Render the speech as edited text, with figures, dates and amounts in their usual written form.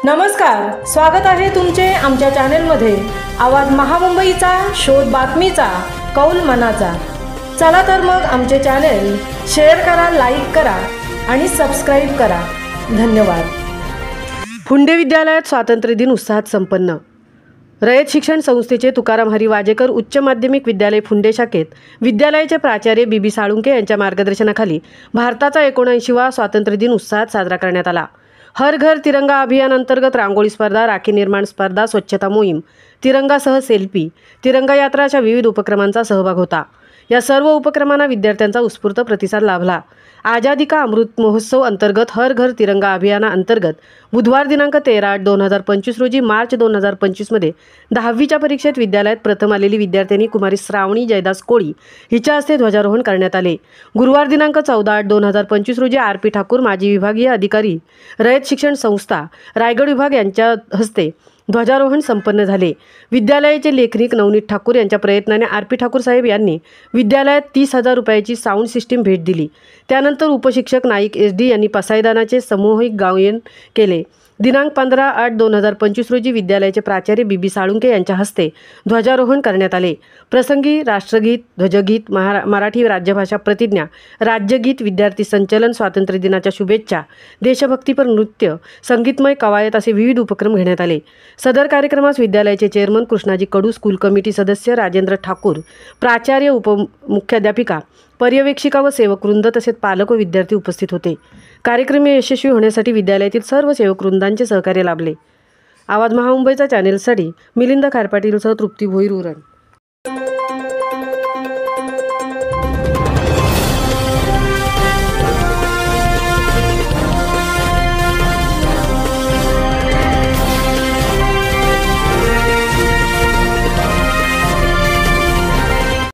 नमस्कार, स्वागत आहे तुमचे आमच्या चॅनलमध्ये। आवाज महामुंबईचा, शोध बातमीचा, कौल मनाचा। चला तर मग आमचे चॅनल शेअर करा, लाईक करा आणि सबस्क्राइब करा। धन्यवाद। फुंडे विद्यालयात स्वातंत्र्य दिन उत्साहात संपन्न। रयत शिक्षण संस्थेचे तुकाराम हरी वाजेकर उच्च माध्यमिक विद्यालय फुंडे शाखेत विद्यालयाचे प्राचार्य बीबी साळुंके यांच्या मार्गदर्शनाखाली भारताचा 79वा स्वातंत्र्य दिन उत्साहात साजरा करण्यात आला। हर घर तिरंगा अभियान अंतर्गत रांगोळी स्पर्धा, राखी निर्माण स्पर्धा, स्वच्छता मोहीम, तिरंगासह सेल्फी, तिरंगा यात्रा अशा विविध उपक्रमांचा सहभाग होता। या सर्व उपक्रमांना विद्यार्थ्यांचा उत्स्फूर्त प्रतिसाद लाभला। आजादी का अमृत महोत्सव अंतर्गत हर घर तिरंगा अभियाना अंतर्गत बुधवार दिनांक 13/8/2025 रोजी मार्च 2025 मध्ये 10वीच्या परीक्षेत विद्यालयात प्रथम आलेली विद्यार्थिनी कुमारी श्रावणी जयदास कोळी हिच्या हस्ते ध्वजारोहण करण्यात आले। गुरुवार दिनांक 14/8/2025 रोजी आर.पी. ठाकूर माजी विभागीय अधिकारी रयत शिक्षण संस्था रायगड विभाग यांच्या हस्ते ध्वजारोहण संपन्न झाले। विद्यालयाचे लेखनिक नवनीत ठाकूर यांच्या प्रयत्नाने आर.पी. ठाकूर साहेब यांनी विद्यालयात 30,000 रुपयाची साऊंड सिस्टीम भेट दिली। त्यानंतर उपशिक्षक नाईक एस.डी. यांनी पसायदानाचे सामूहिक गायन केले। दिनांक 15/8/2025 रोजी विद्यालयाचे प्राचार्य बीबी साळुंके यांच्या हस्ते ध्वजारोहण करण्यात आले। प्रसंगी राष्ट्रगीत, ध्वजगीत, मराठी राज्यभाषा प्रतिज्ञा, राज्यगीत, विद्यार्थी संचलन, स्वातंत्र्य दिनाच्या शुभेच्छा, देशभक्तीपर नृत्य, संगीतमय कवायत असे विविध उपक्रम घेण्यात आले। सदर कार्यक्रमास विद्यालयाचे चेअरमन कृष्णाजी कडू, स्कूल कमिटी सदस्य राजेंद्र ठाकूर, प्राचार्य, उपमुख्याध्यापिका, पर्यवेक्षिका व सेवकवृंद तसेच पालक व विद्यार्थी उपस्थित होते। कार्यक्रम यशस्वी होण्यासाठी विद्यालयातील सर्व सेवकवृंदांचे सहकार्य लाभले। आवाज महामुंबईचा चॅनेलसाठी मिलिंद खारपाटीलसह तृप्ती भोईर उरण।